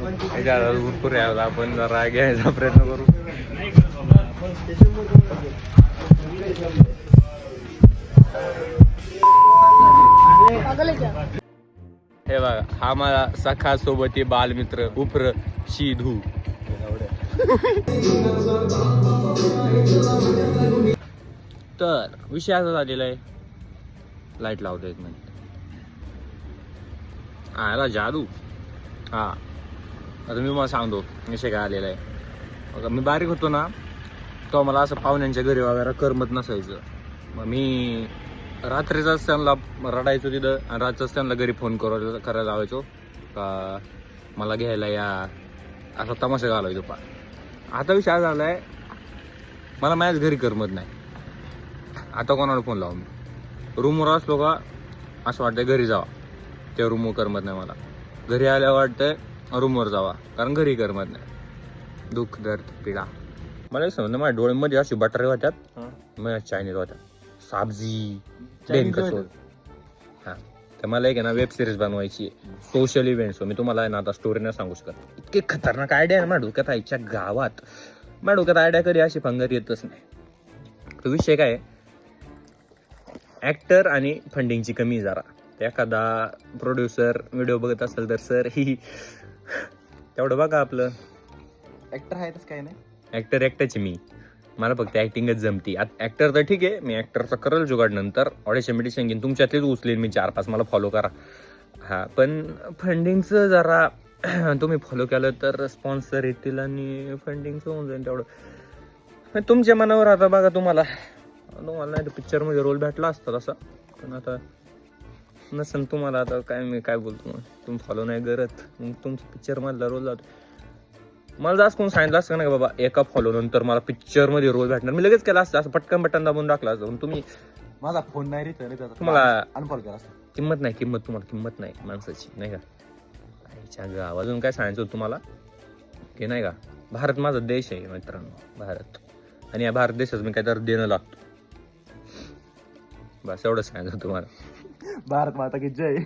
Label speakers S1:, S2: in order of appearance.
S1: भरपूर आहे, आपण जरा घ्यायचा प्रयत्न करू. हे बघा, हा माझा सखा सोबती बालमित्र उप्र शिधू. तर विषय असा झालेला आहे, लाईट लावतो एक मिनिट. आला जादू. हा, आता मी मला सांगतो विषय काय आलेला आहे. बघा, मी बारीक होतो ना, तो मला असं पाहुण्यांच्या घरी वगैरे करमत नसायचं. मग मी रात्रीचाच त्यांना रडायचो तिथं, आणि रात्रीच त्यांना घरी फोन करायला लावायचो का मला घ्यायला या, असा तमाशा घालायचो. आता विषय हा झाला आहे, मला माझ्याच घरी करमत नाही. आता कोणाला फोन लावू मी? रूमवर असलो का असं वाटतंय घरी जावा, त्या रूमवर करमत नाही मला. घरी आल्यावर वाटतंय रूमवर जावा, कारण घरी करमत नाही. दुःख दर्द पिढा. मला समजलं, माझ्या डोळ्यामध्ये अशी बटारे होत्यात, मग चायनीज होत्या, साबजी हा. तर मला एक आहे ना वेब सिरीज बनवायची आहे, सोशल इव्हेंट्स. मी तुम्हाला आहे ना आता स्टोरी नाही सांगू शकत, इतके खतरनाक आयडिया आहे माझ्या डोक्यात. आईच्या गावात माझ्या डोक्यात आयडिया कधी अशी फंगत येतच नाही. तो विषय काय, ॲक्टर आणि फंडिंगची कमी जरा. एखादा प्रोड्युसर व्हिडिओ बघत असेल तर सर ही तेवढं बघा. आपलं
S2: ऍक्टर आहे काय नाही,
S1: ॲक्टरची मी, मला फक्त ॲक्टिंगच जमती. ॲक्टर तर ठीक आहे, मी ॲक्टरचं करेल जुगाड नंतर, ऑडिशन बिडिशन घेईन, तुमच्यातलेच उचलेन मी 4-5, मला फॉलो करा. हा, पण फंडिंगचं जरा तुम्ही फॉलो केलं तर स्पॉन्सर येतील आणि फंडिंगचं होऊन जाईल. तेवढं तुमच्या मनावर. आता बघा, तुम्हाला नाही पिक्चरमध्ये रोल भेटला असता तसा, पण आता नसेल तुम्हाला. आता काय मी काय बोलतो, मग तुम्ही फॉलो नाही करत, मग तुमच्या पिक्चरमधला रोल जातो. मला जास्त कोण सांगितलं असतं नाही बाबा एका फॉलो नंतर मला पिक्चरमध्ये रोल भेटणार, मी लगेच केला असतं. असं पटकन बटन दाबून टाकला असतं. पण तुम्ही
S2: माझा फोन नाही रे,
S1: तुम्हाला
S2: अनफॉलो केला असता.
S1: किंमत नाही, तुम्हाला किंमत नाही माणसाची, नाही का? आईच्या गाव. अजून काय सांगायचं होतं तुम्हाला की नाही का, भारत माझा देश आहे मित्रांनो, भारत. आणि या भारत देशात मी काहीतरी देणं लागतो, बस एवढंच सांगायचं तुम्हाला.
S2: भारत माता की जय.